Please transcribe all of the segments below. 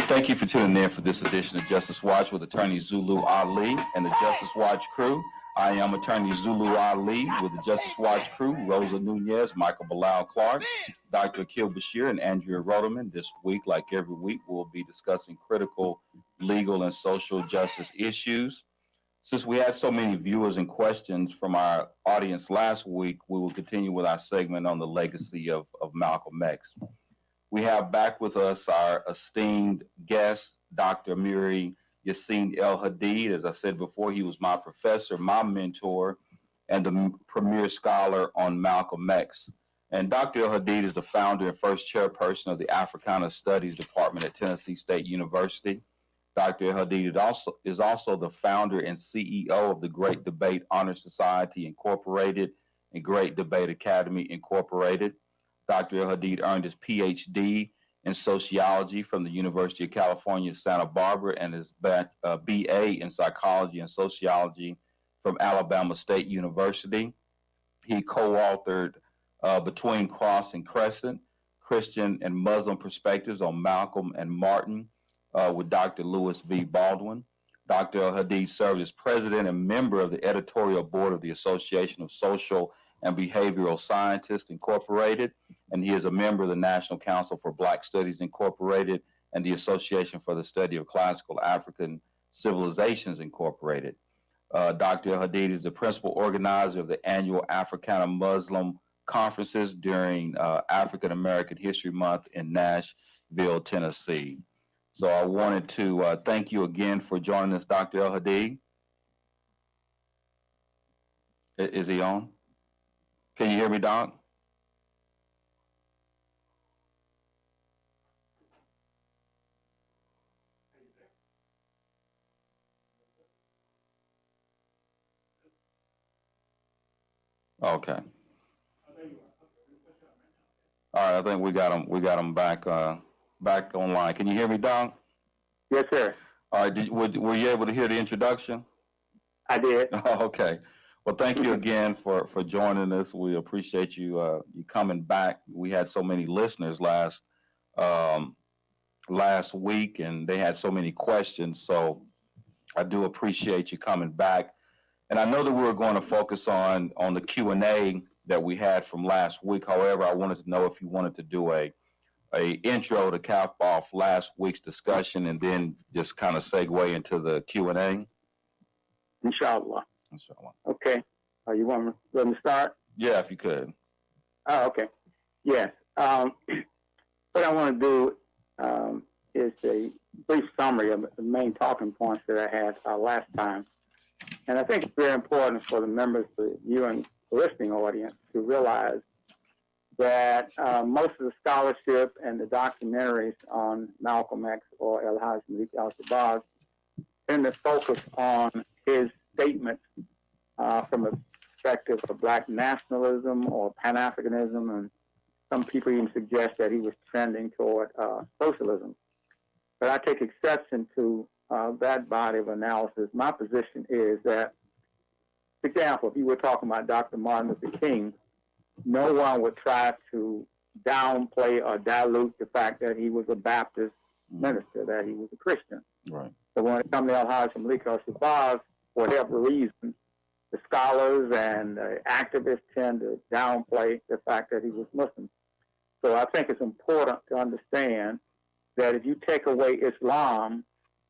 Thank you for tuning in for this edition of Justice Watch with Attorney Zulu Ali and the Justice Watch crew. I am Attorney Zulu Ali with the Justice Watch crew, Rosa Nunez, Michael Bilal Clark, Dr. Akil Bashir, and Andrea Roderman. This week, like every week, we'll be discussing critical legal and social justice issues. Since we had so many viewers and questions from our audience last week, we will continue with our segment on the legacy of Malcolm X. We have back with us our esteemed guest, Dr. Amiri Yassin El-Hadid. As I said before, he was my professor, my mentor, and the premier scholar on Malcolm X. And Dr. El-Hadid is the founder and first chairperson of the Africana Studies Department at Tennessee State University. Dr. El-Hadid is also the founder and CEO of the Great Debate Honor Society Incorporated and Great Debate Academy Incorporated. Dr. El-Hadid earned his PhD in sociology from the University of California, Santa Barbara, and his BA in psychology and sociology from Alabama State University. He co-authored Between Cross and Crescent, Christian and Muslim Perspectives on Malcolm and Martin with Dr. Lewis V. Baldwin. Dr. El-Hadid served as president and member of the editorial board of the Association of Social and Behavioral Scientists Incorporated, and he is a member of the National Council for Black Studies Incorporated and the Association for the Study of Classical African Civilizations Incorporated. Dr. El-Hadid is the principal organizer of the annual Africana Muslim conferences during African American History Month in Nashville, Tennessee. So I wanted to thank you again for joining us, Dr. El-Hadid. Is he on? Can you hear me, Doc? Okay. All right, I think we got him back online. Can you hear me, Doc? Yes, sir. All right, were you able to hear the introduction? I did. Okay. Well, thank you again for joining us. We appreciate you coming back. We had so many listeners last week, and they had so many questions. So I do appreciate you coming back. And I know that we were going to focus on the Q&A that we had from last week. However, I wanted to know if you wanted to do a intro to cap off last week's discussion and then just kind of segue into the Q&A. Inshallah. Inshallah. Okay. You want me to start? Yeah, if you could. Oh, okay. Yes. What I want to do is a brief summary of the main talking points that I had last time. And I think it's very important for the members, the viewing, listening audience to realize that most of the scholarship and the documentaries on Malcolm X or El-Hajj Malik al-Shabazz tend to focus on his statements from a perspective of Black nationalism or Pan-Africanism, and some people even suggest that he was trending toward socialism. But I take exception to that body of analysis. My position is that, for example, if you were talking about Dr. Martin Luther King, no one would try to downplay or dilute the fact that he was a Baptist minister, that he was a Christian. Right. So when it comes to El-Hajj Malik al-Shabazz, for whatever reason, the scholars and the activists tend to downplay the fact that he was Muslim. So I think it's important to understand that if you take away Islam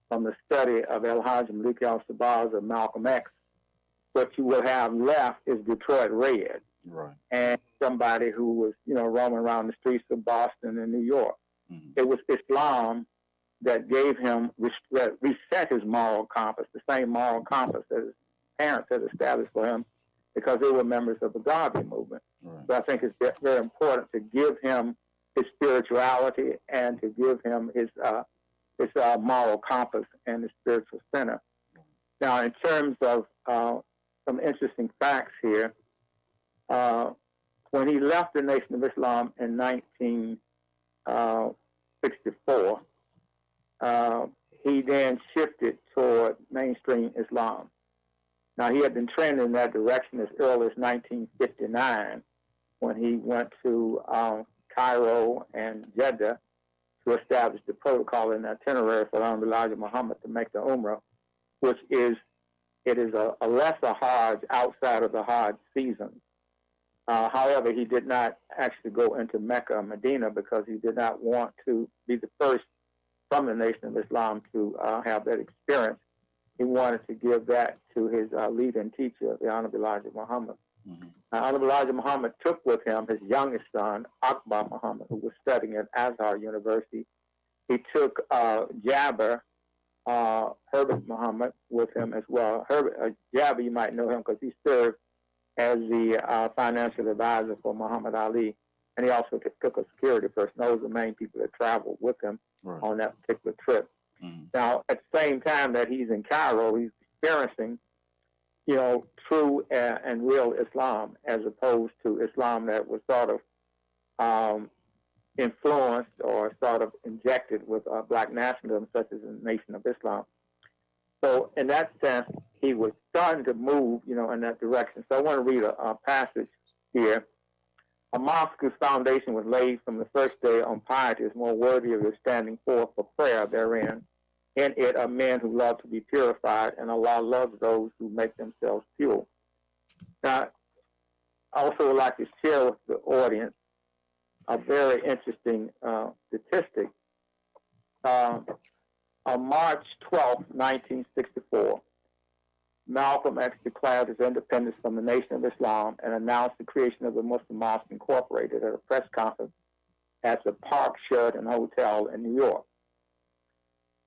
from the study of El-Hajj Malik al-Shabazz or Malcolm X, what you will have left is Detroit Red. Right. And somebody who was, roaming around the streets of Boston and New York. Mm-hmm. It was Islam that gave him, that reset his moral compass, the same moral compass that his parents had established for him because they were members of the Garvey movement. Right. So I think it's very important to give him his spirituality and to give him his moral compass and his spiritual center. Now, in terms of some interesting facts here, when he left the Nation of Islam in 1964, he then shifted toward mainstream Islam. Now, he had been trending in that direction as early as 1959 when he went to Cairo and Jeddah to establish the protocol and itinerary for Honorable Elijah Muhammad to make the Umrah, which is a lesser Hajj outside of the Hajj season. However, he did not actually go into Mecca or Medina because he did not want to be the first from the Nation of Islam to have that experience. He wanted to give that to his leader and teacher, the Honorable Elijah Muhammad. Mm-hmm. Honorable Elijah Muhammad took with him his youngest son, Akbar Muhammad, who was studying at Azhar University. He took Jabir, Herbert Muhammad, with him as well. Jabir, you might know him because he served as the financial advisor for Muhammad Ali, and he also took a security person. Those are the main people that traveled with him on that particular trip. Mm-hmm. Now, at the same time that he's in Cairo, he's experiencing, true and real Islam, as opposed to Islam that was sort of influenced or sort of injected with black nationalism, such as in the Nation of Islam. So in that sense, he was starting to move, in that direction. So I want to read a passage here. A mosque whose foundation was laid from the first day on piety is more worthy of your standing forth for prayer therein. In it are men who love to be purified, and Allah loves those who make themselves pure. Now, I also would like to share with the audience a very interesting statistic. On March 12, 1964, Malcolm X declared his independence from the Nation of Islam and announced the creation of the Muslim Mosque Incorporated at a press conference at the Park Sheraton Hotel in New York.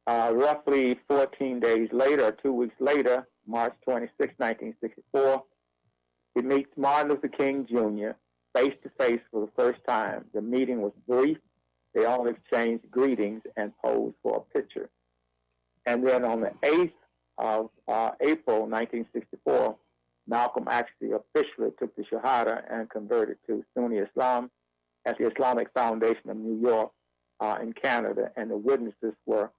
Roughly 14 days later, 2 weeks later, March 26, 1964, he meets Martin Luther King Jr. face-to-face for the first time. The meeting was brief. They all exchanged greetings and posed for a picture. And then on the 8th of April 1964, Malcolm actually officially took the Shahada and converted to Sunni Islam at the Islamic Foundation of New York in Canada. And the witnesses were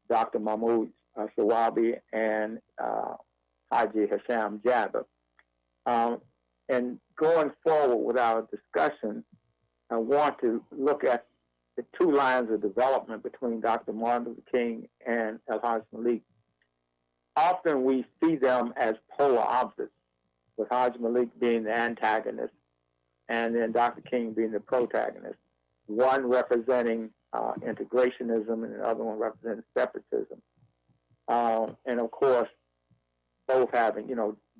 Dr. Mahmoud Shawabi and Haji Hasham Jabir. And going forward with our discussion, I want to look at the two lines of development between Dr. Martin Luther King and El-Haj Malik. Often we see them as polar opposites, with Haj Malik being the antagonist and then Dr. King being the protagonist, one representing integrationism and the other one representing separatism. And of course, both having,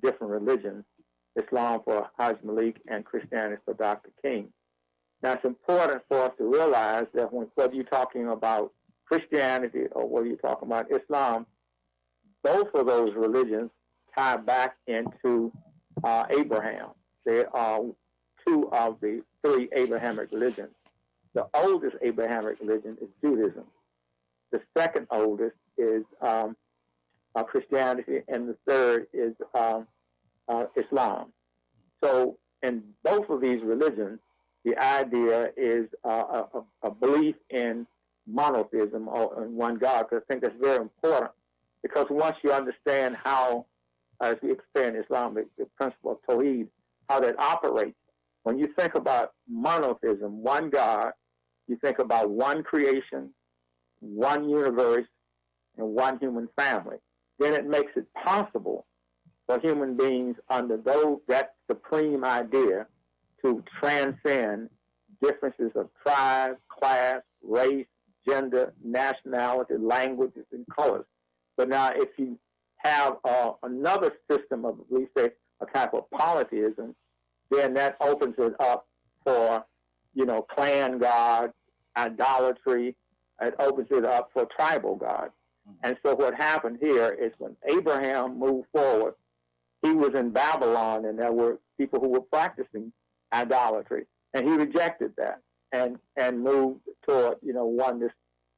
different religions, Islam for Haj Malik and Christianity for Dr. King. Now, it's important for us to realize that whether you're talking about Christianity or whether you're talking about Islam, both of those religions tie back into Abraham. They are two of the three Abrahamic religions. The oldest Abrahamic religion is Judaism. The second oldest is Christianity, and the third is Islam. So in both of these religions, the idea is a belief in monotheism or in one God, because I think that's very important. Because once you understand how, as we explain in Islam, the principle of Tawheed, how that operates, when you think about monotheism, one God, you think about one creation, one universe, and one human family. Then it makes it possible for human beings under that supreme idea to transcend differences of tribe, class, race, gender, nationality, languages, and colors. But now if you have another system of, we say, a type of polytheism, then that opens it up for, clan God, idolatry. It opens it up for tribal God. And so what happened here is when Abraham moved forward, he was in Babylon, and there were people who were practicing idolatry, and he rejected that and moved toward, oneness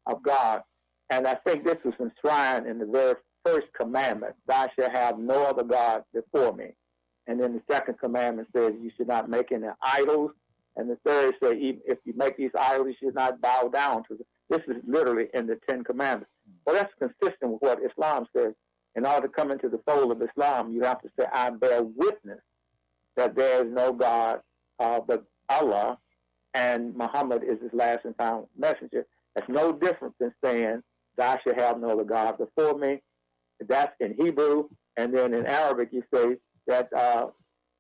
of God. And I think this was enshrined in the very first commandment: "Thou shalt have no other God before me." And then the second commandment says you should not make any idols. And the third says, even if you make these idols, you should not bow down to them. This is literally in the Ten Commandments. Well, that's consistent with what Islam says. In order to come into the fold of Islam, you have to say, I bear witness that there is no God but Allah, and Muhammad is his last and final messenger. That's no different than saying, thou shalt have no other God before me. That's in Hebrew. And then in Arabic, you say that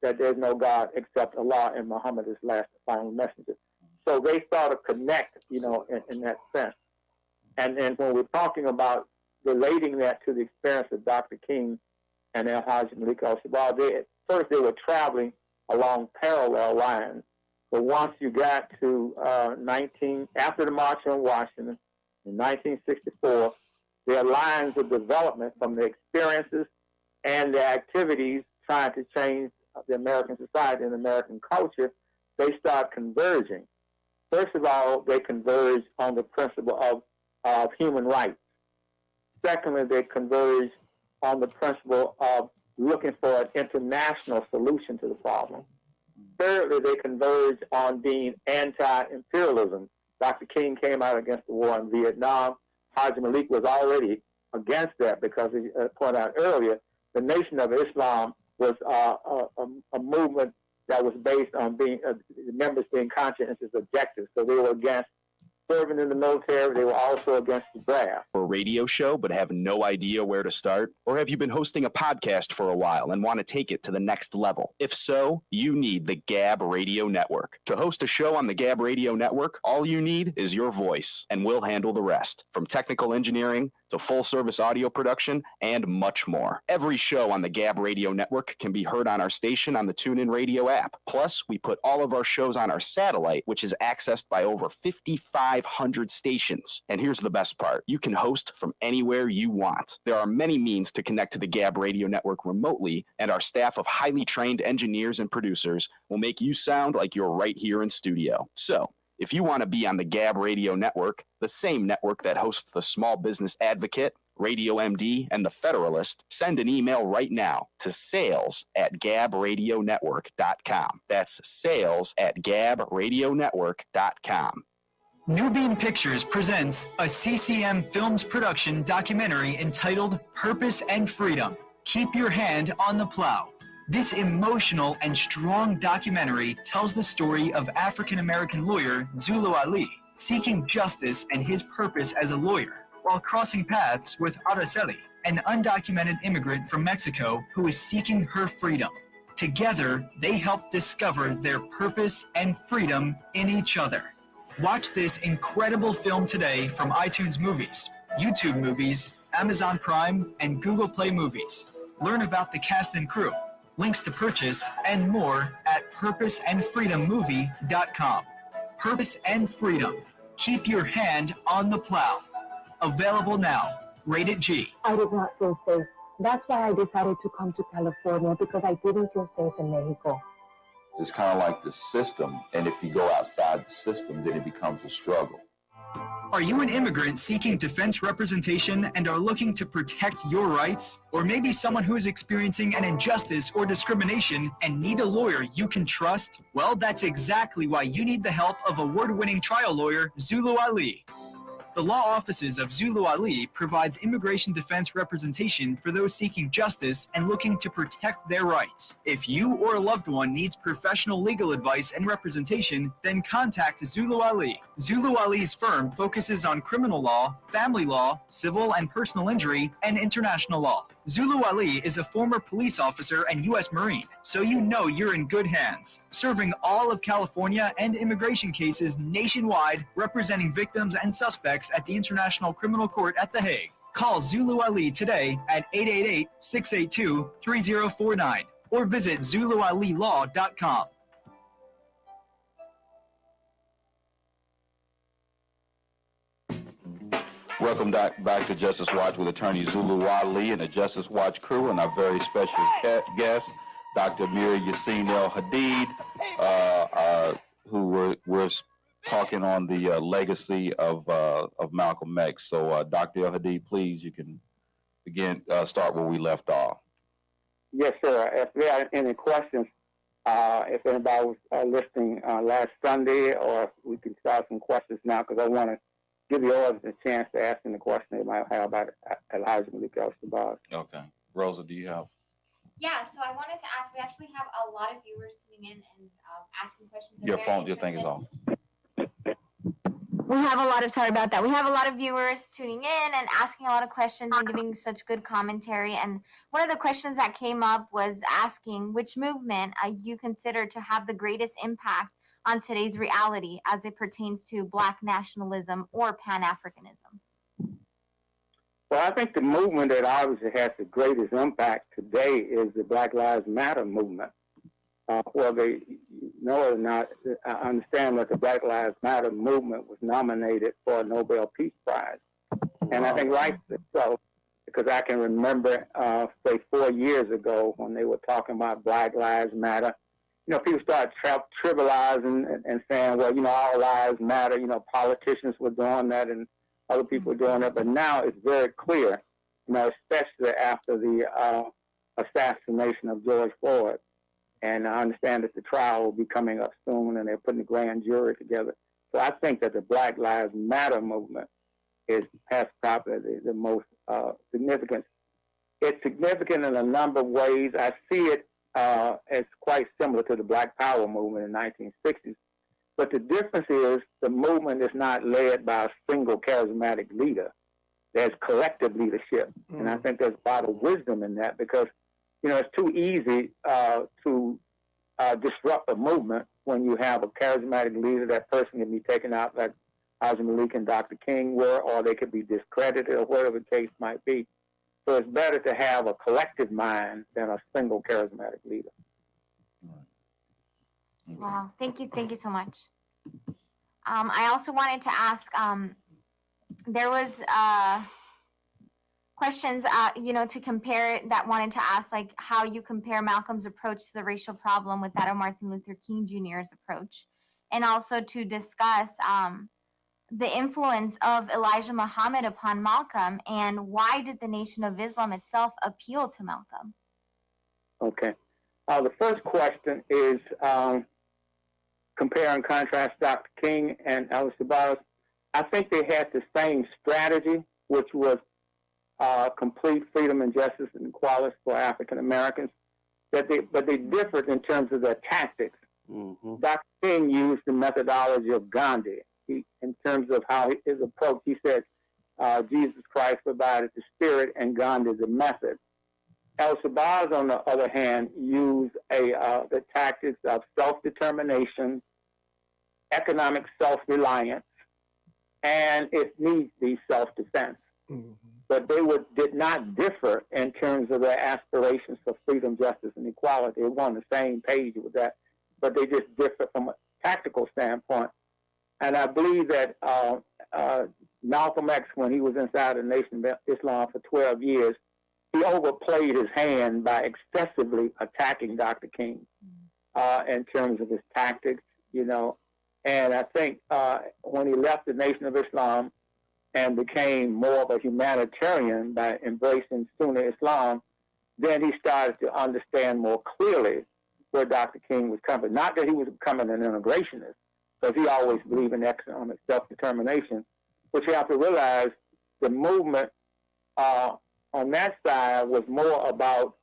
that there's no God except Allah, and Muhammad is last and final messenger. So they start to connect, you know, in that sense. And then when we're talking about relating that to the experience of Dr. King and El Hajj Malik al-Shabaab, first they were traveling along parallel lines. But once you got to after the March on Washington in 1964, their lines of development from the experiences and the activities trying to change the American society and American culture, they start converging. First of all, they converge on the principle of human rights. Secondly, they converge on the principle of looking for an international solution to the problem. Thirdly, they converge on being anti-imperialism. Dr. King came out against the war in Vietnam. Haji Malik was already against that because, as I pointed out earlier, the Nation of Islam was a movement that was based on being members being conscientious objectives. So they were against serving in the military. They were also against the draft. For a radio show but have no idea where to start? Or have you been hosting a podcast for a while and want to take it to the next level? If so, you need the Gab Radio Network. To host a show on the Gab Radio Network, all you need is your voice, and we'll handle the rest. From technical engineering to full-service audio production and much more. Every show on the Gab Radio Network can be heard on our station on the TuneIn Radio app. Plus, we put all of our shows on our satellite, which is accessed by over 5,500 stations. And here's the best part. You can host from anywhere you want. There are many means to connect to the Gab Radio Network remotely, and our staff of highly trained engineers and producers will make you sound like you're right here in studio. So, if you want to be on the Gab Radio Network, the same network that hosts the Small Business Advocate, Radio MD, and the Federalist, send an email right now to sales@gabradionetwork.com. That's sales@gabradionetwork.com. New Beam Pictures presents a CCM Films production documentary entitled Purpose and Freedom. Keep your hand on the plow. This emotional and strong documentary tells the story of African-American lawyer Zulu Ali seeking justice and his purpose as a lawyer while crossing paths with Araceli, an undocumented immigrant from Mexico who is seeking her freedom. Together, they help discover their purpose and freedom in each other. Watch this incredible film today from iTunes Movies, YouTube Movies, Amazon Prime, and Google Play Movies. Learn about the cast and crew, links to purchase, and more at purposeandfreedommovie.com. Purpose and Freedom. Keep your hand on the plow. Available now. Rated G. I did not feel safe. That's why I decided to come to California, because I didn't feel safe in Mexico. It's kind of like the system, and if you go outside the system, then it becomes a struggle. Are you an immigrant seeking defense representation and are looking to protect your rights? Or maybe someone who is experiencing an injustice or discrimination and need a lawyer you can trust? Well, that's exactly why you need the help of award-winning trial lawyer Zulu Ali. The law offices of Zulu Ali provides immigration defense representation for those seeking justice and looking to protect their rights. If you or a loved one needs professional legal advice and representation, then contact Zulu Ali. Zulu Ali's firm focuses on criminal law, family law, civil and personal injury, and international law. Zulu Ali is a former police officer and U.S. Marine, so you know you're in good hands. Serving all of California and immigration cases nationwide, representing victims and suspects at the International Criminal Court at The Hague. Call Zulu Ali today at 888-682-3049 or visit ZuluAliLaw.com. Welcome back to Justice Watch with attorney Zulu Ali and the Justice Watch crew and our very special guest, Dr. Amir Yassin El-Hadid, who we're talking on the legacy of Malcolm X. So, Dr. El-Hadid, please, you can start where we left off. Yes, sir. If there are any questions, if anybody was listening last Sunday, or if we can start some questions now, because I want to give the audience a chance to ask them the question they might have about Elijah Malik al-Shabaab. Okay. Rosa, do you have? Yeah, so I wanted to ask, we actually have a lot of viewers tuning in and asking questions. Your thing is off. We have a lot of, sorry about that. We have a lot of viewers tuning in and asking a lot of questions and giving such good commentary. And one of the questions that came up was asking which movement you consider to have the greatest impact on today's reality as it pertains to Black nationalism or Pan-Africanism. Well, I think the movement that obviously has the greatest impact today is the Black Lives Matter movement. Whether you know it or not, I understand that the Black Lives Matter movement was nominated for a Nobel Peace Prize. And I think rightly so, because I can remember, say, 4 years ago when they were talking about Black Lives Matter, you know, people started trivializing and saying, well, you know, all lives matter. You know, politicians were doing that and other people were doing that. But now it's very clear, you know, especially after the assassination of George Floyd. And I understand that the trial will be coming up soon, and they're putting a grand jury together. So I think that the Black Lives Matter movement has probably the most significant. It's significant in a number of ways. I see it as quite similar to the Black Power movement in the 1960s. But the difference is the movement is not led by a single charismatic leader. There's collective leadership. Mm-hmm. And I think there's a lot of wisdom in that because, you know, it's too easy to disrupt a movement when you have a charismatic leader. That person can be taken out like Ozzie Malik and Dr. King were, or they could be discredited or whatever the case might be. So it's better to have a collective mind than a single charismatic leader. Wow. Thank you so much. I also wanted to ask, there was questions, you know, to compare that wanted to ask, like, how you compare Malcolm's approach to the racial problem with that of Martin Luther King Jr.'s approach, and also to discuss the influence of Elijah Muhammad upon Malcolm, and why did the Nation of Islam itself appeal to Malcolm? Okay. The first question is compare and contrast Dr. King and Ella Sabaros. I think they had the same strategy, which was complete freedom and justice and equality for African Americans. But they differed in terms of their tactics. Mm-hmm. Dr. King used the methodology of Gandhi. In terms of how his approach, he said, Jesus Christ provided the spirit and Gandhi the method. El Sabaz, on the other hand, used the tactics of self-determination, economic self-reliance, and if needs be, self-defense. Mm-hmm. But they did not differ in terms of their aspirations for freedom, justice, and equality. They were on the same page with that, but they just differ from a tactical standpoint. And I believe that Malcolm X, when he was inside the Nation of Islam for 12 years, he overplayed his hand by excessively attacking Dr. King in terms of his tactics, you know. And I think when he left the Nation of Islam and became more of a humanitarian by embracing Sunni Islam, then he started to understand more clearly where Dr. King was coming. Not that he was becoming an integrationist, because he always believed in economic self-determination, but you have to realize the movement on that side was more about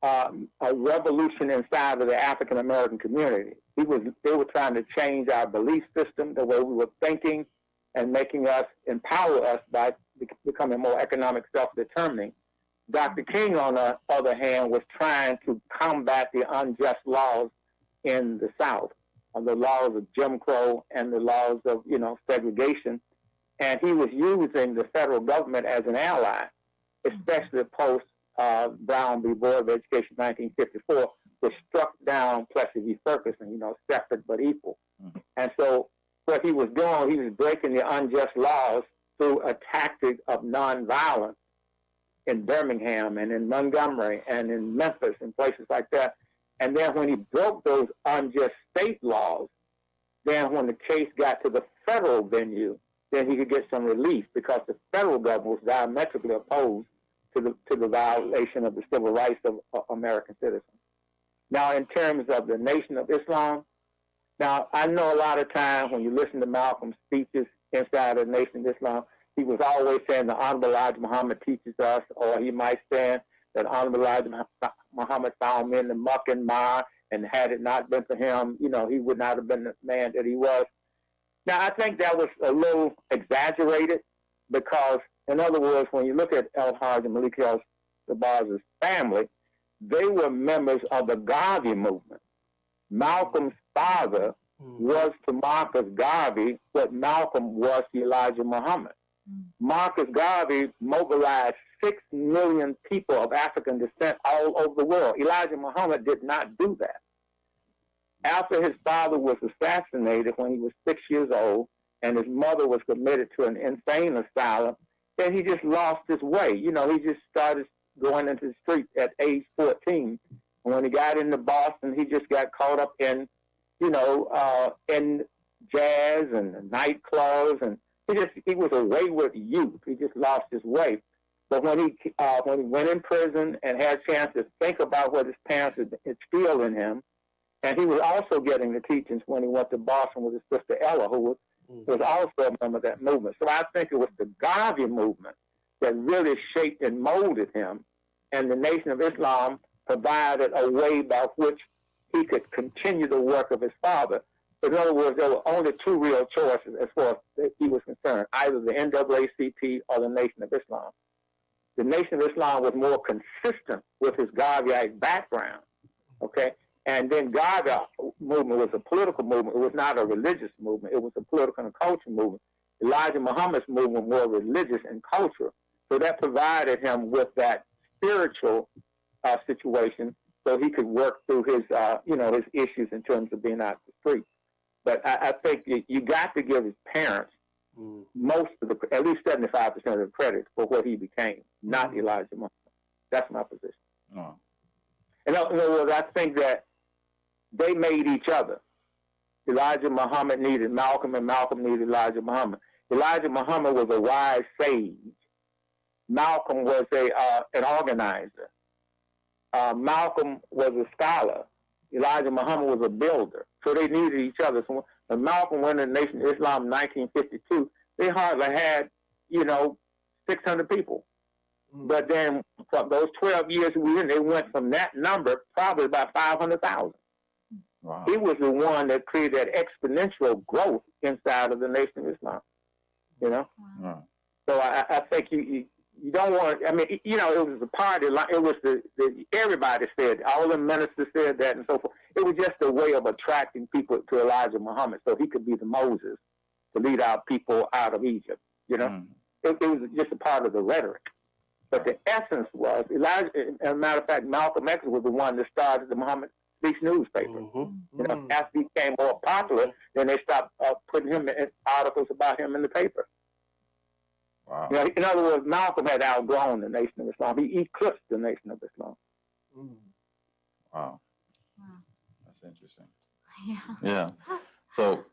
a revolution inside of the African-American community. They were trying to change our belief system, the way we were thinking, and making us, empower us by becoming more economic self-determining. Dr. King, on the other hand, was trying to combat the unjust laws in the South, the laws of Jim Crow and the laws of, you know, segregation. And he was using the federal government as an ally, especially post Brown v. Board of Education 1954, which struck down Plessy v. Ferguson, you know, separate but equal. Mm-hmm. And so what he was doing, he was breaking the unjust laws through a tactic of nonviolence in Birmingham and in Montgomery and in Memphis and places like that. And then when he broke those unjust state laws, then when the case got to the federal venue, then he could get some relief because the federal government was diametrically opposed to the violation of the civil rights of American citizens. Now, in terms of the Nation of Islam, now I know a lot of times when you listen to Malcolm's speeches inside the Nation of Islam, he was always saying the Honorable Elijah Muhammad teaches us, or he might stand that Honorable Elijah Muhammad found me in the muck and mire, and had it not been for him, you know, he would not have been the man that he was. Now, I think that was a little exaggerated because, in other words, when you look at El-Hajj and Malik El-Sabarz's family, they were members of the Garvey movement. Malcolm's father was to Marcus Garvey what Malcolm was to Elijah Muhammad. Marcus Garvey mobilized 6 million people of African descent all over the world. Elijah Muhammad did not do that. After his father was assassinated when he was 6 years old and his mother was committed to an insane asylum, then he just lost his way. You know, he just started going into the street at age 14. And when he got into Boston, he just got caught up in, you know, in jazz and nightclubs, and he was a wayward youth. He just lost his way. But when he went in prison and had a chance to think about what his parents had instilled in him, and he was also getting the teachings when he went to Boston with his sister Ella, who was also a member of that movement. So I think it was the Garvey movement that really shaped and molded him, and the Nation of Islam provided a way by which he could continue the work of his father. But in other words, there were only 2 real choices as far as he was concerned, either the NAACP or the Nation of Islam. The Nation of Islam was more consistent with his Garveyite background, okay? And then Garvey movement was a political movement. It was not a religious movement. It was a political and cultural movement. Elijah Muhammad's movement was more religious and cultural. So that provided him with that spiritual situation so he could work through his, you know, his issues in terms of being out the street. But I think you got to give his parents most of the, at least 75% of the credit for what he became, not Elijah Muhammad. That's my position. Oh. In other words, I think that they made each other. Elijah Muhammad needed Malcolm, and Malcolm needed Elijah Muhammad. Elijah Muhammad was a wise sage. Malcolm was an organizer. Malcolm was a scholar. Elijah Muhammad was a builder. So they needed each other. So when Malcolm went to the Nation of Islam in 1952, they hardly had, you know, 600 people. But then for those 12 years we were in, they went from that number probably about 500,000. Wow. He was the one that created that exponential growth inside of the Nation of Islam, you know? Wow. So I think you don't want, I mean, you know, it was the party, it was everybody said, all the ministers said that and so forth. It was just a way of attracting people to Elijah Muhammad so he could be the Moses to lead our people out of Egypt, you know? It was just a part of the rhetoric. But the essence was, Elijah, as a matter of fact, Malcolm X was the one that started the Muhammad Speaks newspaper. You know, after he became more popular, then they stopped putting him in articles about him in the paper. Wow. You know, in other words, Malcolm had outgrown the Nation of Islam. He eclipsed the Nation of Islam. Wow. Wow. That's interesting. Yeah. Yeah. So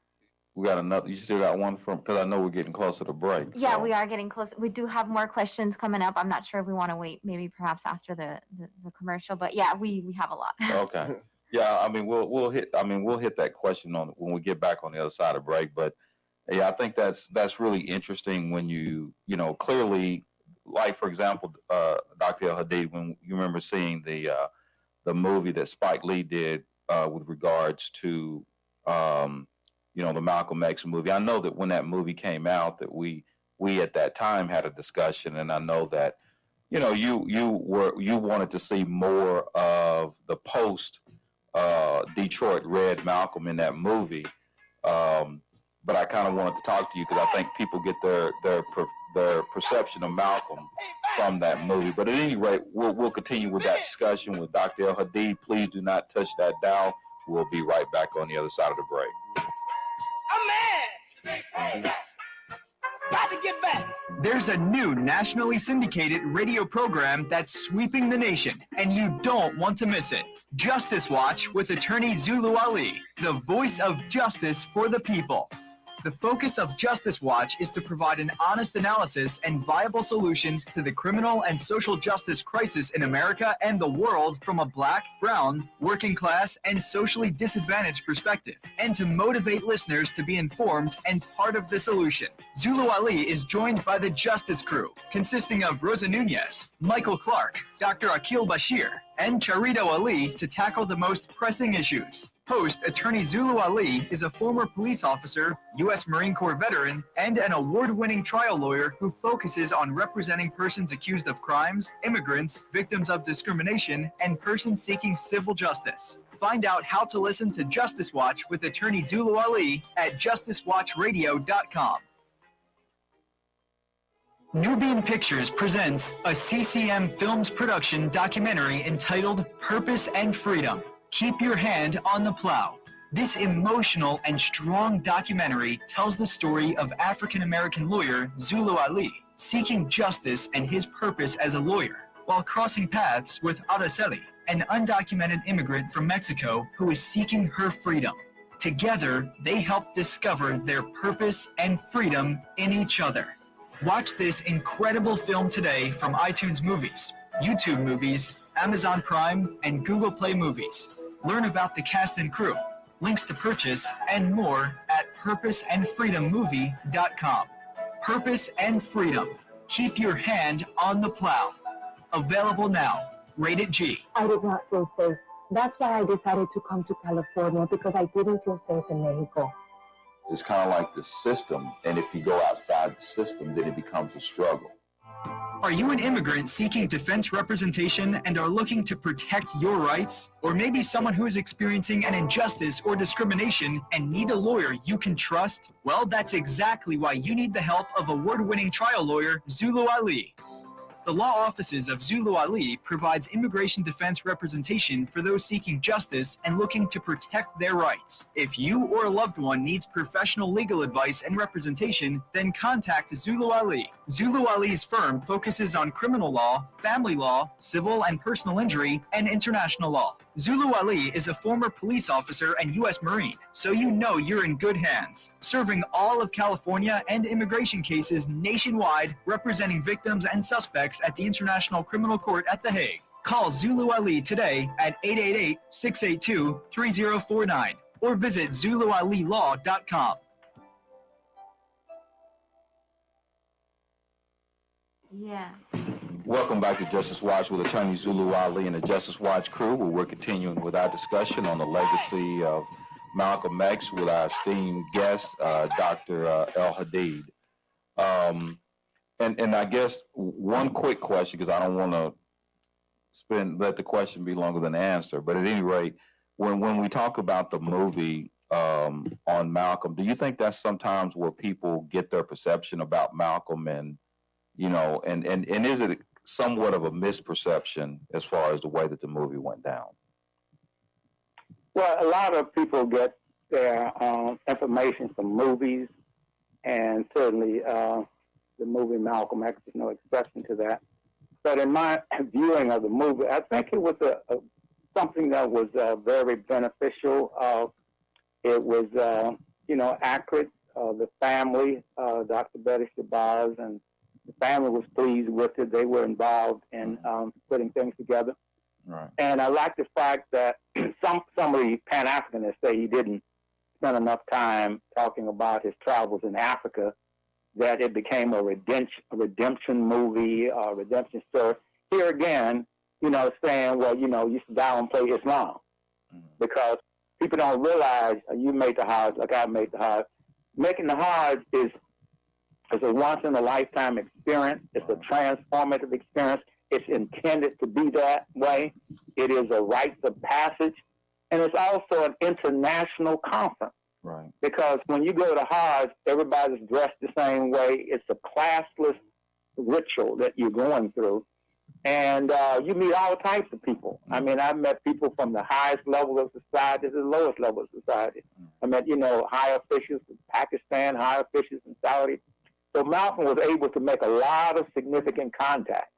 we got another, you still got one from, because I know we're getting closer to break. Yeah, so. we are getting close. We do have more questions coming up. I'm not sure if we want to wait, maybe perhaps after the commercial, but yeah, we have a lot. Okay. Yeah, I mean we'll hit that question on when we get back on the other side of break. But yeah, I think that's really interesting when you know clearly, like for example, Dr. El-Hadid, when you remember seeing the movie that Spike Lee did with regards to you know, the Malcolm X movie. I know that when that movie came out, that we at that time had a discussion, and I know that you know you wanted to see more of the post Detroit Red Malcolm in that movie, but I kind of wanted to talk to you because I think people get their perception of Malcolm from that movie. But at any rate, we'll continue with that discussion with Dr. El-Hadid. Please do not touch that dial. We'll be right back on the other side of the break. I'm mad. Got to get back. There's a new nationally syndicated radio program that's sweeping the nation, and you don't want to miss it. Justice Watch with attorney Zulu Ali, the voice of justice for the people. The focus of Justice Watch is to provide an honest analysis and viable solutions to the criminal and social justice crisis in America and the world from a black, brown, working class, and socially disadvantaged perspective, and to motivate listeners to be informed and part of the solution. Zulu Ali is joined by the Justice Crew, consisting of Rosa Nunez, Michael Clark, Dr. Akil Bashir, and Charito Ali to tackle the most pressing issues. Host Attorney Zulu Ali is a former police officer, U.S. Marine Corps veteran, and an award-winning trial lawyer who focuses on representing persons accused of crimes, immigrants, victims of discrimination, and persons seeking civil justice. Find out how to listen to Justice Watch with Attorney Zulu Ali at justicewatchradio.com. Nubian Pictures presents a CCM Films production documentary entitled Purpose and Freedom. Keep your hand on the plow. This emotional and strong documentary tells the story of African-American lawyer Zulu Ali seeking justice and his purpose as a lawyer while crossing paths with Araceli, an undocumented immigrant from Mexico who is seeking her freedom. Together, they help discover their purpose and freedom in each other. Watch this incredible film today from iTunes Movies, YouTube Movies, Amazon Prime, and Google Play Movies. Learn about the cast and crew, links to purchase, and more at purposeandfreedommovie.com. Purpose and Freedom. Keep your hand on the plow. Available now. Rated G. I did not feel safe. That's why I decided to come to California, because I didn't feel safe in Mexico. It's kind of like the system, and if you go outside the system, then it becomes a struggle. Are you an immigrant seeking defense representation and are looking to protect your rights? Or maybe someone who is experiencing an injustice or discrimination and need a lawyer you can trust? Well, that's exactly why you need the help of award-winning trial lawyer Zulu Ali. The law offices of Zulu Ali provides immigration defense representation for those seeking justice and looking to protect their rights. If you or a loved one needs professional legal advice and representation, then contact Zulu Ali. Zulu Ali's firm focuses on criminal law, family law, civil and personal injury, and international law. Zulu Ali is a former police officer and U.S. Marine, so you know you're in good hands. Serving all of California and immigration cases nationwide, representing victims and suspects at the International Criminal Court at The Hague. Call Zulu Ali today at 888-682-3049 or visit ZuluAliLaw.com. Yeah. Welcome back to Justice Watch with Attorney Zulu Ali and the Justice Watch crew, where we're continuing with our discussion on the legacy of Malcolm X with our esteemed guest, Dr. El Hadid. And I guess one quick question, because I don't want to let the question be longer than the answer, but at any rate, when we talk about the movie on Malcolm, do you think that's sometimes where people get their perception about Malcolm, and you know, and is it somewhat of a misperception as far as the way that the movie went down? Well, a lot of people get their information from movies, and certainly the movie Malcolm X is no exception to that. But in my viewing of the movie, I think it was something that was very beneficial. It was, accurate. The family, Dr. Betty Shabazz, and the family was pleased with it. They were involved in putting things together. Right. And I like the fact that some of the Pan-Africanists say he didn't spend enough time talking about his travels in Africa, that it became a redemption movie, a redemption story. Here again, saying, well, you should downplay Islam, because people don't realize you made the Hajj like I made the Hajj. Making the Hajj is a once-in-a-lifetime experience. It's a transformative experience. It's intended to be that way. It is a rite of passage. And it's also an international conference. Right. Because when you go to Hajj, everybody's dressed the same way. It's a classless ritual that you're going through. And you meet all types of people. I mean, I've met people from the highest level of society to the lowest level of society. I met, high officials in Pakistan, high officials in Saudi. So Malcolm was able to make a lot of significant contacts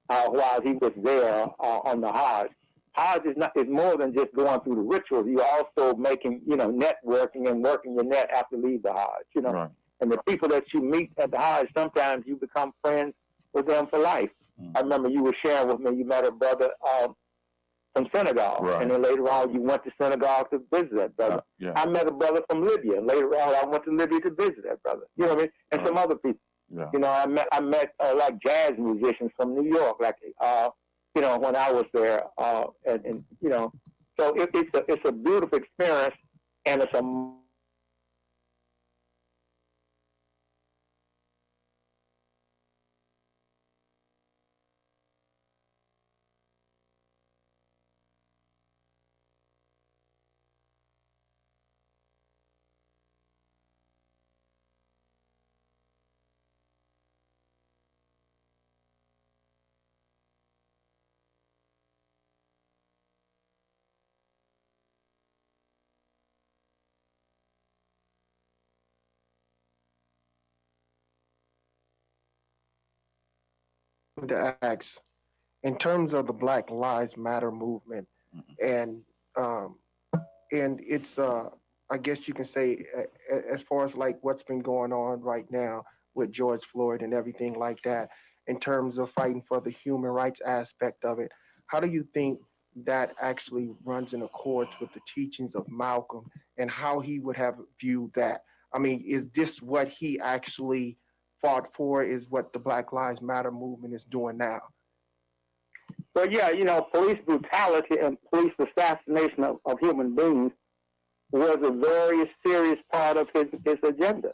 while he was there on the Hajj. Hajj is more than just going through the rituals. You're also making, networking and working your net after you leave the Hajj, Right. And the people that you meet at the Hajj, sometimes you become friends with them for life. I remember you were sharing with me, you met a brother from Senegal, right. And then later on you went to Senegal to visit that brother. Yeah. I met a brother from Libya, and later on I went to Libya to visit that brother. You know what I mean? And some other people. Yeah. I met like jazz musicians from New York, like when I was there, and So it's a beautiful experience, and it's a to ask in terms of the Black Lives Matter movement, and it's I guess you can say as far as like what's been going on right now with George Floyd and everything like that, in terms of fighting for the human rights aspect of it. How do you think that actually runs in accordance with the teachings of Malcolm and how he would have viewed that? I mean, is this what he actually fought for? Is what the Black Lives Matter movement is doing now? Well, yeah, police brutality and police assassination of human beings was a very serious part of his agenda.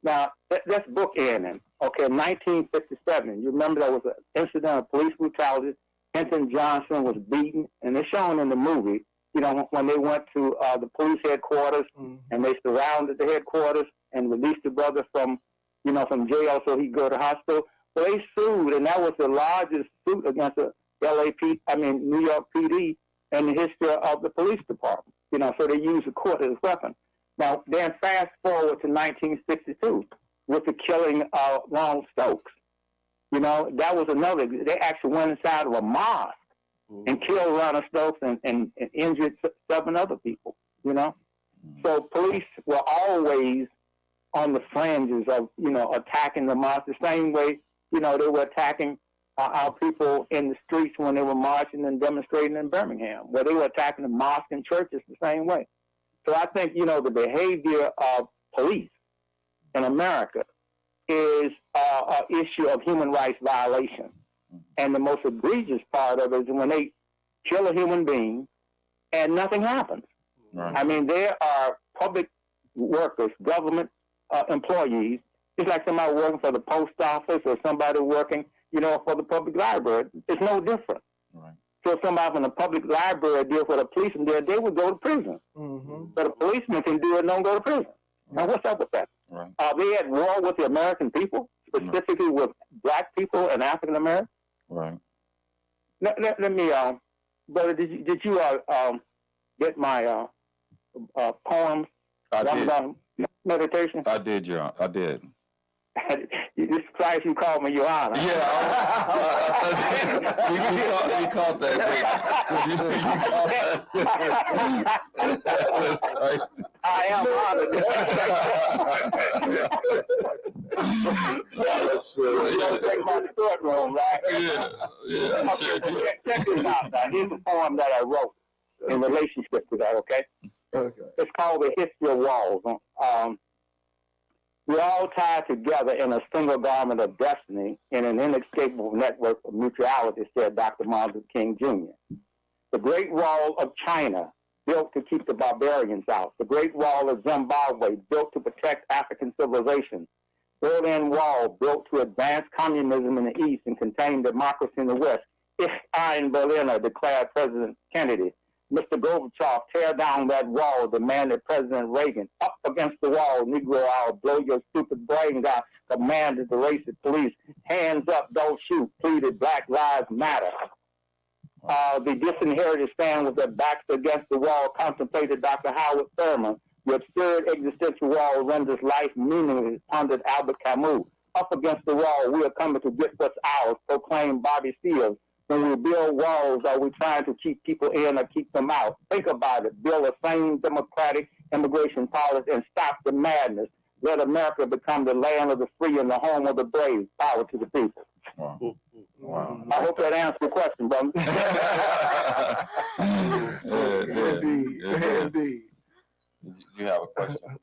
Now, let's bookend him. Okay, 1957, you remember there was an incident of police brutality. Hinton Johnson was beaten, and it's shown in the movie, when they went to the police headquarters, and they surrounded the headquarters and released the brother from jail so he could go to hospital. So they sued, and that was the largest suit against the New York PD in the history of the police department. So they used the court as a weapon. Now, then fast forward to 1962 with the killing of Ronald Stokes. That was another. They actually went inside of a mosque and killed Ronald Stokes and injured 7 other people. So police were always on the fringes of attacking the mosque the same way they were attacking our people in the streets when they were marching and demonstrating in Birmingham, where they were attacking the mosques and churches the same way. So I think, the behavior of police in America is an issue of human rights violation. And the most egregious part of it is when they kill a human being and nothing happens. Right. I mean, there are public workers, government employees, it's like somebody working for the post office or somebody working for the public library. It's no different. Right. So if somebody from the public library deals with a policeman there, they would go to prison. But a policeman can do it and don't go to prison. Now, what's up with that? Right. Are they at war with the American people, specifically with black people and African Americans? Right. Let me, brother, did you get my poems? I did. About meditation? I did, I did. This Christ, you called me Your Honor. Yeah, you caught that. I am honored. Take my courtroom, right? Yeah. Okay, check this out. Now, here's a poem that I wrote in relationship to that. Okay. It's called The History of Walls. We're all tied together in a single garment of destiny in an inescapable network of mutuality, said Dr. Martin Luther King Jr. The Great Wall of China, built to keep the barbarians out. The Great Wall of Zimbabwe, built to protect African civilization. Berlin Wall, built to advance communism in the East and contain democracy in the West. Ich ein Berliner, declared President Kennedy. Mr. Gorbachev, tear down that wall, demanded President Reagan. Up against the wall, Negro, I'll blow your stupid brains out, commanded the racist police. Hands up, don't shoot, pleaded Black Lives Matter. The disinherited stand with their backs against the wall, contemplated Dr. Howard Thurman. The absurd existential wall renders life meaningless, pondered Albert Camus. Up against the wall, we are coming to get what's ours, proclaimed Bobby Seals. When we build walls, are we trying to keep people in or keep them out? Think about it. Build a sane democratic immigration policy and stop the madness. Let America become the land of the free and the home of the brave. Power to the people. Wow. Wow. I hope that answers the question, brother. Indeed. You have a question?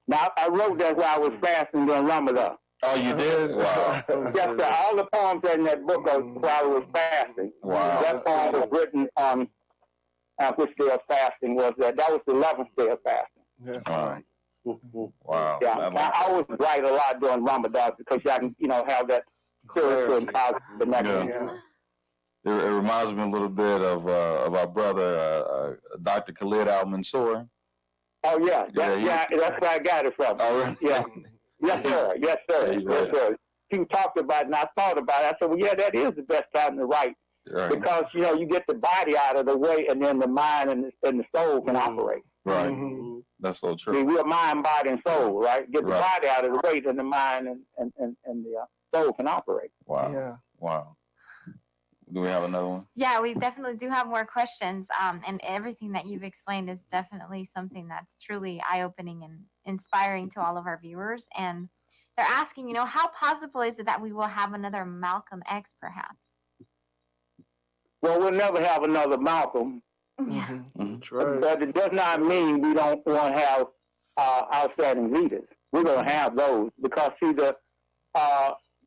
Now, I wrote that while I was fasting during Ramadan. Oh, you did? Wow. Yes, sir. All the poems in that book are while I was fasting. Wow. That poem was written on which day of fasting was that. That was the 11th day of fasting. That's Wow. right. Wow. Yeah, I like I always write a lot during Ramadan because y'all can, have that spiritual and cosmic connection. Yeah. It reminds me a little bit of our brother, Dr. Khalid Al-Mansour. Oh, yeah. Yeah, That's where I got it from. Oh, really? Yeah. Yes, sir. Yes, sir. Yeah, Yes, sir. He talked about it, and I thought about it. I said, well, yeah, that is the best time to write Right. because, you get the body out of the way, and then the mind and the soul can operate. Right. Mhm. That's so See, true. we're mind, body, and soul, right? Get the Right. body out of the way, then the mind and the soul can operate. Wow. Yeah. Wow. Do we have another one? Yeah, we definitely do have more questions. And everything that you've explained is definitely something that's truly eye-opening and inspiring to all of our viewers. And they're asking, how possible is it that we will have another Malcolm X, perhaps? Well, we'll never have another Malcolm, Yeah. Mhm. That's right. but it does not mean we don't want to have outstanding leaders. We're going to have those because, see,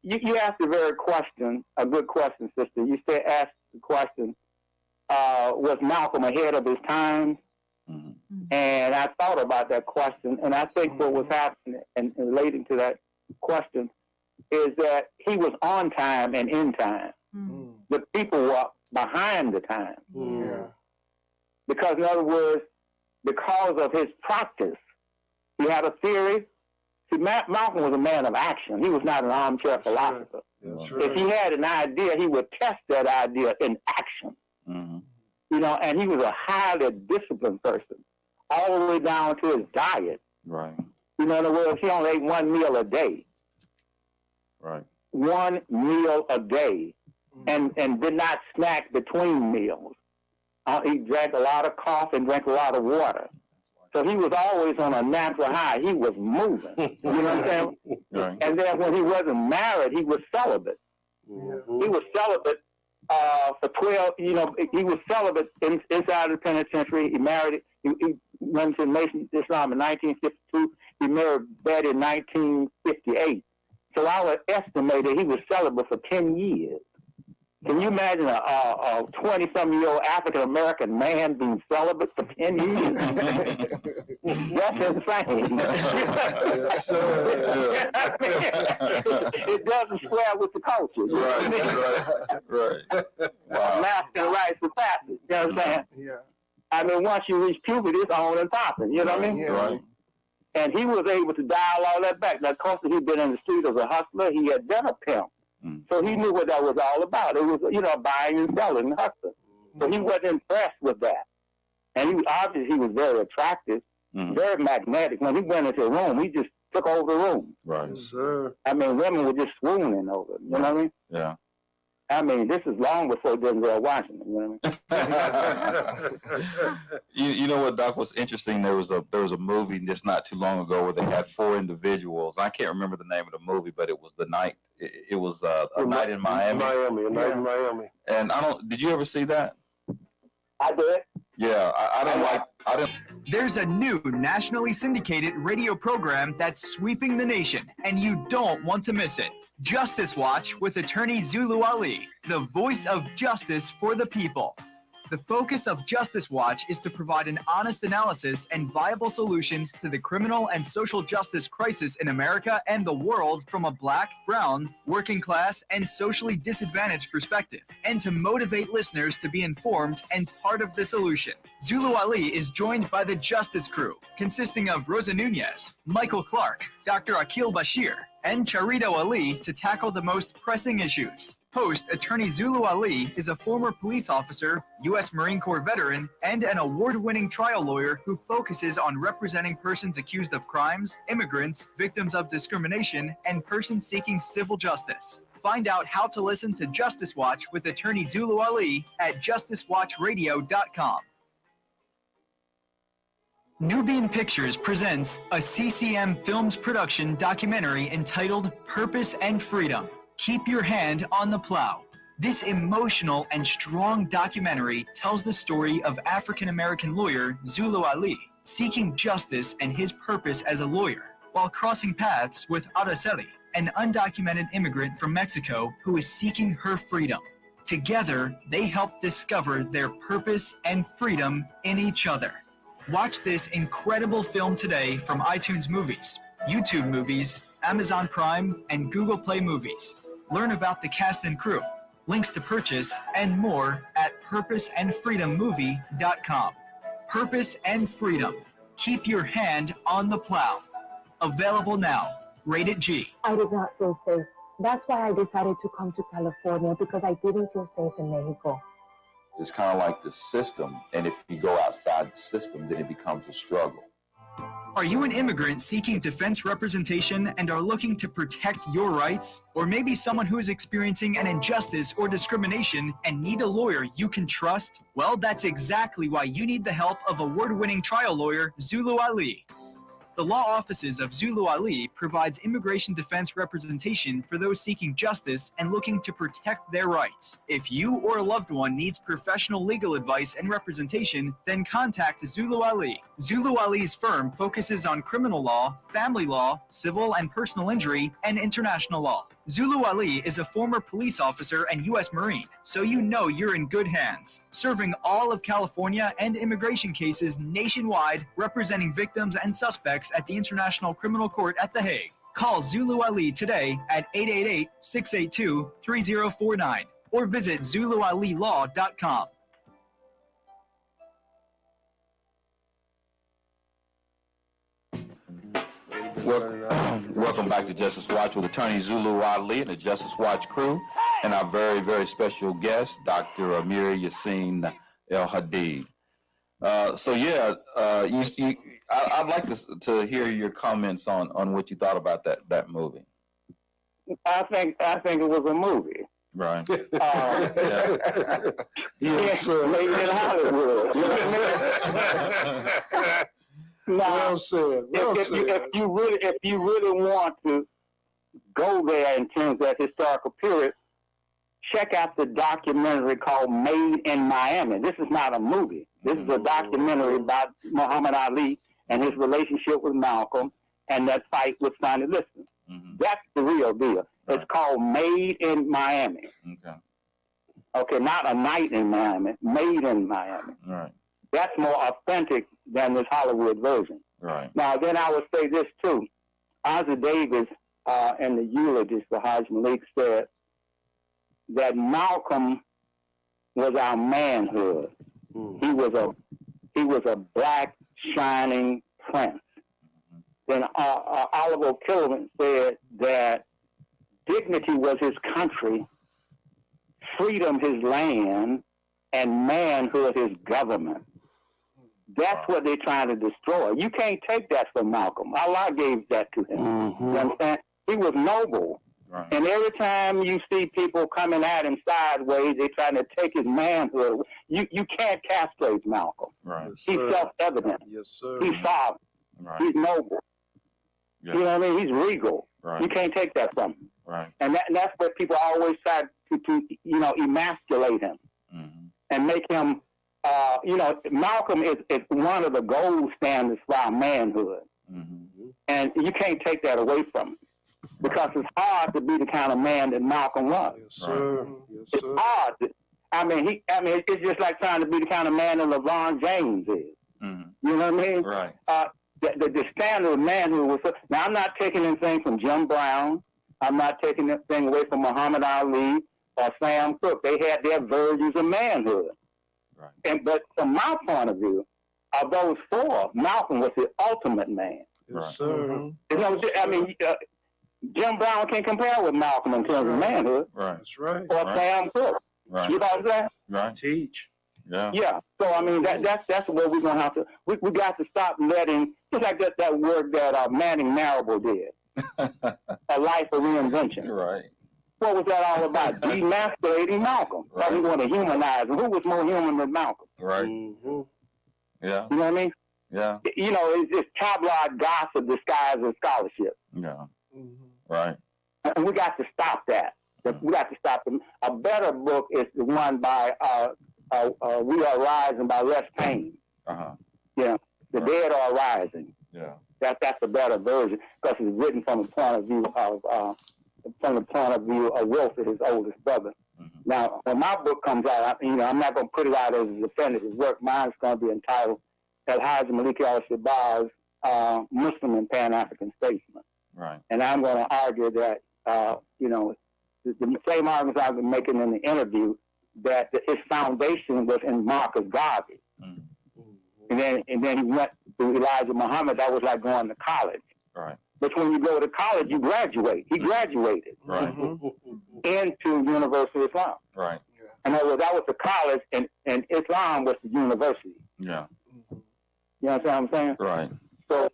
you asked a very question, a good question, sister. You said, ask the question, was Malcolm ahead of his time? Mhm. And I thought about that question, and I think what was happening and relating to that question is that he was on time and in time. Mm. The people were behind the time. Yeah. Because, in other words, because of his practice, he had a theory. See, Malcolm was a man of action. He was not an armchair philosopher. That's If he right. had an idea, he would test that idea in action. Mhm. And he was a highly disciplined person, all the way down to his diet. Right. In other words, he only ate one meal a day. Right. One meal a day. And did not snack between meals. He drank a lot of coffee and drank a lot of water. So he was always on a natural high. He was moving. You know what I'm saying? Right. And then when he wasn't married, he was celibate. He was celibate for 12, he was celibate inside the penitentiary. He married, he went to Nation Islam in 1952. He married Betty in 1958. So I would estimate that he was celibate for 10 years. Can you imagine a 20-some-year-old African-American man being celibate for 10 years? That's insane. Yes, sir. It doesn't square with the culture. You know what I mean? Right. Wow. Masculine rights of passage. You know what I'm saying? Yeah. I mean, once you reach puberty, it's on and popping. You know what I mean? Yeah. Right. And he was able to dial all that back. Now, of course, he'd been in the street as a hustler. He had been a pimp. Mm. So he knew what that was all about. It was, buying and selling and hustling. So he wasn't impressed with that. And he was very attractive, very magnetic. When he went into a room, he just took over the room. Right. Yes, sir. I mean, women were just swooning over him. You know what I mean? Yeah. I mean, this is long before Denzel Washington. You know what I mean? You know what, Doc? What's interesting? There was a movie just not too long ago where they had 4 individuals. I can't remember the name of the movie, but it was the night. It was a night in Miami. A night in Miami. And did you ever see that? I did. Yeah, I didn't. There's a new nationally syndicated radio program that's sweeping the nation, and you don't want to miss it. Justice Watch with attorney Zulu Ali, the voice of justice for the people. The focus of Justice Watch is to provide an honest analysis and viable solutions to the criminal and social justice crisis in America and the world from a Black, brown, working class, and socially disadvantaged perspective, and to motivate listeners to be informed and part of the solution. Zulu Ali is joined by the Justice Crew, consisting of Rosa Nunez, Michael Clark, Dr. Akil Bashir, and Charito Ali to tackle the most pressing issues. Host attorney Zulu Ali is a former police officer, U.S. Marine Corps veteran, and an award-winning trial lawyer who focuses on representing persons accused of crimes, immigrants, victims of discrimination, and persons seeking civil justice. Find out how to listen to Justice Watch with attorney Zulu Ali at justicewatchradio.com. Nubian Pictures presents a CCM Films production documentary entitled Purpose and Freedom. Keep your hand on the plow. This emotional and strong documentary tells the story of African-American lawyer Zulu Ali seeking justice and his purpose as a lawyer while crossing paths with Araceli, an undocumented immigrant from Mexico who is seeking her freedom. Together, they help discover their purpose and freedom in each other. Watch this incredible film today from iTunes Movies, YouTube Movies, Amazon Prime, and Google Play Movies. Learn about the cast and crew, links to purchase, and more at purposeandfreedommovie.com. Purpose and Freedom. Keep your hand on the plow. Available now. Rated G. I did not feel safe. That's why I decided to come to California, because I didn't feel safe in Mexico. It's kind of like the system, and if you go outside the system, then it becomes a struggle. Are you an immigrant seeking defense representation and are looking to protect your rights? Or maybe someone who is experiencing an injustice or discrimination and need a lawyer you can trust? Well, that's exactly why you need the help of award-winning trial lawyer Zulu Ali. The law offices of Zulu Ali provides immigration defense representation for those seeking justice and looking to protect their rights. If you or a loved one needs professional legal advice and representation, then contact Zulu Ali. Zulu Ali's firm focuses on criminal law, family law, civil and personal injury, and international law. Zulu Ali is a former police officer and U.S. Marine, so you know you're in good hands, serving all of California and immigration cases nationwide, representing victims and suspects at the International Criminal Court at The Hague. Call Zulu Ali today at 888-682-3049 or visit ZuluAliLaw.com. Welcome back to Justice Watch with Attorney Zulu Ali and the Justice Watch crew, and our very, very special guest, Dr. Amir Yassin El-Hadid. I'd like to hear your comments on what you thought about that movie. I think it was a movie. Right. Made in Hollywood. You know what I mean? Now, Well said. if you really want to go there in terms of historical period, check out the documentary called Made in Miami. This is not a movie. This is a documentary about Muhammad Ali and his relationship with Malcolm and that fight with Sonny Liston. Mm-hmm. That's the real deal. It's called Made in Miami. Okay, not A Night in Miami. Made in Miami. Right. That's more authentic than this Hollywood version. Right. Now, then I would say this too. Ozzie Davis in the eulogies for Haj Malik said that Malcolm was our manhood. He was a black shining prince. Then Oliver Kilman said that dignity was his country, freedom his land, and manhood his government. That's what they're trying to destroy. You can't take that from Malcolm. Allah gave that to him. Mm-hmm. You understand? He was noble. Right. And every time you see people coming at him sideways, they're trying to take his manhood. You can't castrate Malcolm. Right. Yes, He's sir. self-evident. Yes, sir. He's sovereign. Right. He's noble. Yeah. You know what I mean? He's regal. Right. You can't take that from him. Right. And that's what people always try to emasculate him Mm-hmm. and make him, Malcolm is one of the gold standards for our manhood. Mm-hmm. And you can't take that away from him because it's hard to be the kind of man that Malcolm was. Yes, sir. Yes, It's sir. hard. It's just like trying to be the kind of man that LeBron James is. Mm-hmm. You know what I mean? Right. The standard of manhood was. Now, I'm not taking anything from Jim Brown. I'm not taking anything away from Muhammad Ali or Sam Cooke. They had their virtues of manhood. Right. But from my point of view, of those four, Malcolm was the ultimate man. Right. Yes, sir. Jim Brown can't compare with Malcolm in terms of manhood, Right. That's right. or Right. Sam Cooke. Right. You know what I'm saying? Right. Teach. Yeah. Yeah. So that's what we're gonna have to. We got to stop letting, just like that work that Manning Marable did, A Life of Reinvention. Right. What was that all about? Demasculating Malcolm. Right. We want to humanize him. Who was more human than Malcolm? Right. Mm-hmm. Yeah. You know what I mean? Yeah. It's just tabloid gossip disguised as scholarship. Yeah. Mm-hmm. Right. And we got to stop that. We got to stop them. A better book is the one by We Are Rising by Les Payne. Uh-huh. The Right. Dead Are Rising. Yeah. That's a better version because it's written from the point of view of Wilford, his oldest brother. Now, when my book comes out, I'm not going to put it out as a definitive work. Mine's going to be entitled Al-Hajj Malik al-Shabazz, Muslim and Pan-African Statesman. Right. And I'm going to argue that, the same arguments I've been making in the interview, that his foundation was in Marcus Garvey. And then he went to Elijah Muhammad. That was like going to college. Right. But when you go to college, you graduate. He graduated into University of Islam. Right. In other words, that was the college, and Islam was the university. Yeah. You know what I'm saying? Right. So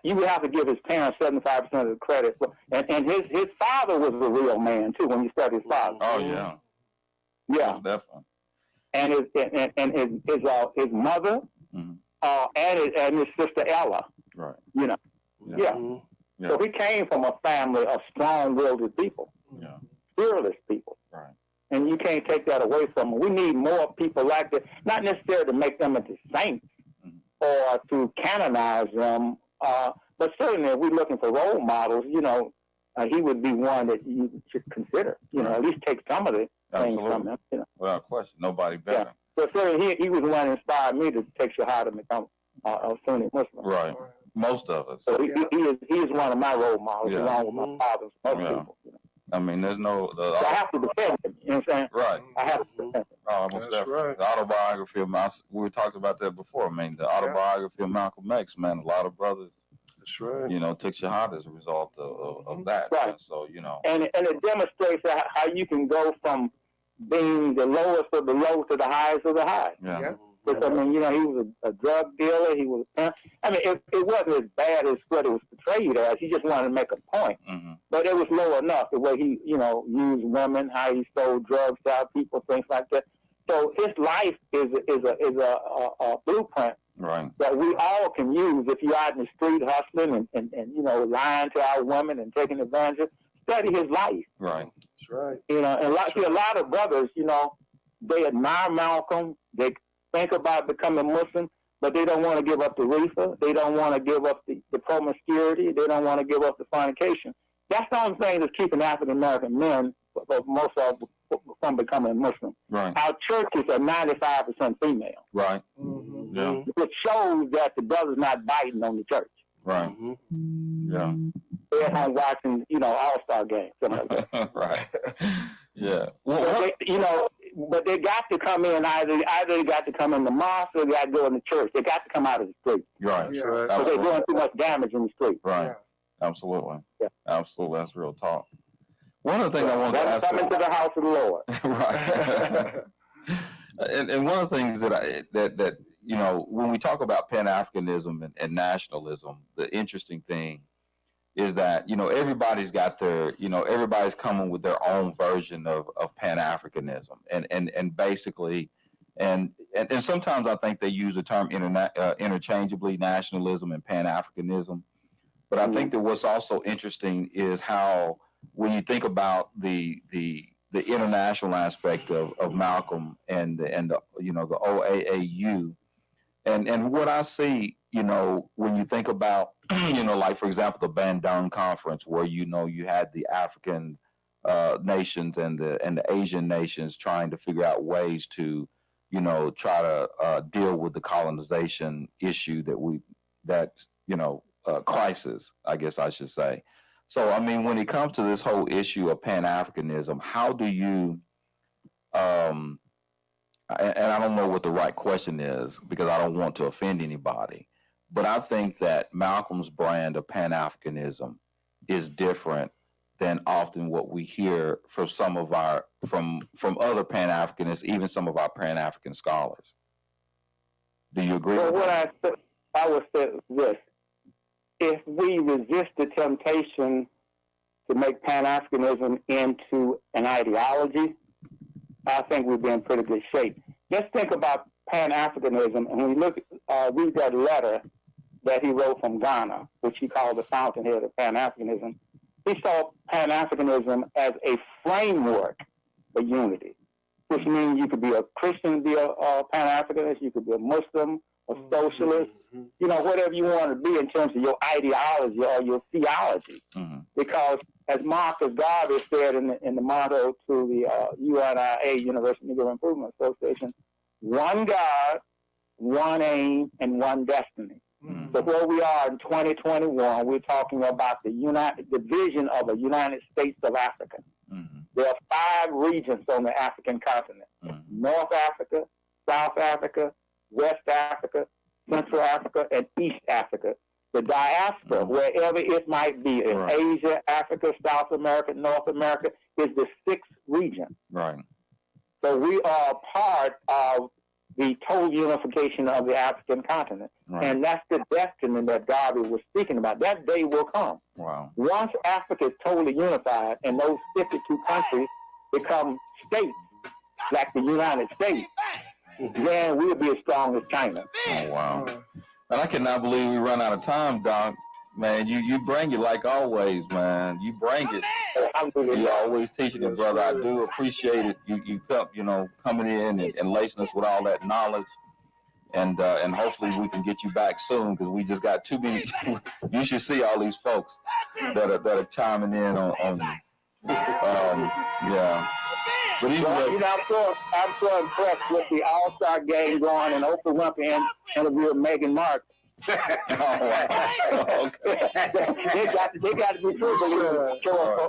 you would have to give his parents 75% of the credit. And his father was a real man too. When you study his father. Oh yeah. Yeah. Definitely. And his mother, and his sister Ella. Right. You know. Yeah. So he came from a family of strong-willed people. Yeah. Fearless people. Right. And you can't take that away from them. We need more people like that, not necessarily to make them into saints or to canonize them, but certainly if we're looking for role models, he would be one that you should consider, at least take some of the things from him. Without question, nobody better. Yeah. So certainly he was the one that inspired me to take Shahada and become a Sunni Muslim. Right. Most of us. So he is one of my role models, along with my father's most people. I mean, there's no... So I have to defend him, you know what I'm saying? Right. I have to defend him. Oh, most definitely. Right. The autobiography of Malcolm, we talked about that before. I mean, the autobiography of Malcolm X, man, a lot of brothers, that's right, took Shahada as a result of that. Right. Man. So, And it demonstrates how you can go from being the lowest of the low to the highest of the high. Yeah. Because, I mean, he was a drug dealer. He was, it wasn't as bad as what it was portrayed as. He just wanted to make a point. But it was low enough the way he, used women, how he sold drugs to our people, things like that. So his life is a blueprint that we all can use if you're out in the street hustling and lying to our women and taking advantage of. Study his life. Right. That's right. And a lot of brothers, they admire Malcolm. They think about becoming Muslim, but they don't want to give up the reefer. They don't want to give up the promiscuity. They don't want to give up the fornication. That's the only thing that's keeping African American men, most of them, from becoming Muslim. Right. Our churches are 95% female. Right. Yeah. Which shows that the brother's not biting on the church. Right. Yeah. They're at home watching, All-Star games, something like that. Right. Yeah. But they got to come in either they got to come in the mosque or they got to go in the church. They got to come out of the street. Right. Yeah. Because they're doing too much damage in the street. Right. Yeah. Absolutely. Yeah. Absolutely. That's real talk. One of the things I wanted to ask come into the house of the Lord. Right. and one of the things that when we talk about Pan-Africanism and nationalism, the interesting thing is that, everybody's got their, everybody's coming with their own version of Pan-Africanism. And basically, and sometimes I think they use the term interchangeably, nationalism and Pan-Africanism. But I think that what's also interesting is how, when you think about the international aspect of Malcolm and the OAAU, and what I see, when you think about, like, for example, the Bandung Conference, where, you had the African nations and the Asian nations trying to figure out ways to, try to deal with the colonization issue crisis, I guess I should say. So, I mean, when it comes to this whole issue of Pan-Africanism, how do you, and I don't know what the right question is because I don't want to offend anybody, but I think that Malcolm's brand of Pan-Africanism is different than often what we hear from some of from other Pan-Africanists, even some of our Pan-African scholars. Do you agree with that? I would say this. If we resist the temptation to make Pan-Africanism into an ideology, I think we'd be in pretty good shape. Just think about Pan-Africanism, and when you read that letter that he wrote from Ghana, which he called the fountainhead of Pan-Africanism, he saw Pan-Africanism as a framework for unity, which means you could be a Christian, be a Pan-Africanist, you could be a Muslim, a socialist, you know, whatever you want to be in terms of your ideology or your theology. Because as Marcus Garvey said in the motto to the UNIA, Universal Negro Improvement Association, one God, one aim, and one destiny. So where we are in 2021, we're talking about the vision of a United States of Africa. There are 5 regions on the African continent: North Africa, South Africa, West Africa, Central Africa, and East Africa. The diaspora, wherever it might be, in Asia, Africa, South America, North America, is the 6th region. Right. So we are a part of the total unification of the African continent. And that's the destiny that Garvey was speaking about. That day will come. Wow. Once Africa is totally unified and those 52 countries become states, like the United States, then we'll be as strong as China. Oh, wow. And I cannot believe we run out of time, Doc. Man, you bring it like always, man. You bring it. You always teaching it, brother. I do appreciate it. You coming in and lacing us with all that knowledge. And hopefully we can get you back soon, because we just got too many. You should see all these folks that are chiming in on you. Yeah. But I'm so impressed with the All-Star game going and Oprah Winfrey interviewing Meghan Markle. They got to be true believers.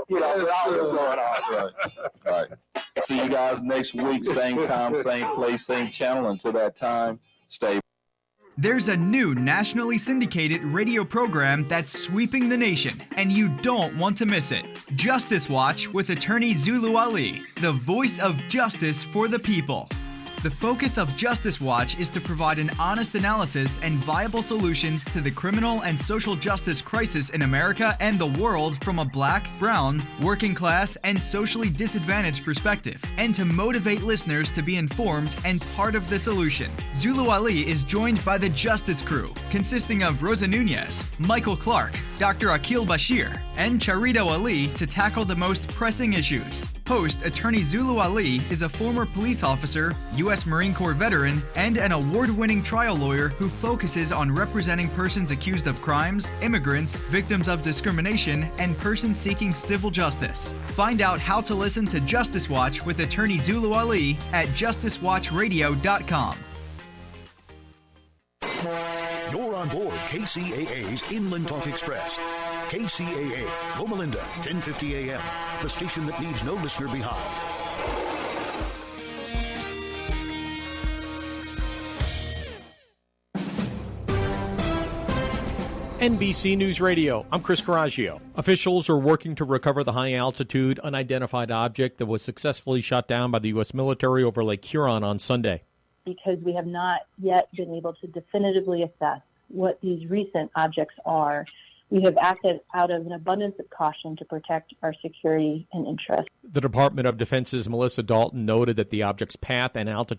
With all that's going on. Right. See you guys next week, same time, same place, same channel. Until that time, stay. There's a new nationally syndicated radio program that's sweeping the nation, and you don't want to miss it. Justice Watch with attorney Zulu Ali, the voice of justice for the people. The focus of Justice Watch is to provide an honest analysis and viable solutions to the criminal and social justice crisis in America and the world from a black, brown, working class, and socially disadvantaged perspective, and to motivate listeners to be informed and part of the solution. Zulu Ali is joined by the Justice Crew, consisting of Rosa Nunez, Michael Clark, Dr. Akil Bashir, and Charito Ali to tackle the most pressing issues. Host attorney Zulu Ali is a former police officer, U.S. Marine Corps veteran, and an award-winning trial lawyer who focuses on representing persons accused of crimes, immigrants, victims of discrimination, and persons seeking civil justice. Find out how to listen to Justice Watch with attorney Zulu Ali at justicewatchradio.com. You're on board KCAA's Inland Talk Express. KCAA, Loma Linda, 1050 AM, the station that leaves no listener behind. NBC News Radio, I'm Chris Coraggio. Officials are working to recover the high-altitude, unidentified object that was successfully shot down by the U.S. military over Lake Huron on Sunday. Because we have not yet been able to definitively assess what these recent objects are, we have acted out of an abundance of caution to protect our security and interests. The Department of Defense's Melissa Dalton noted that the object's path and altitude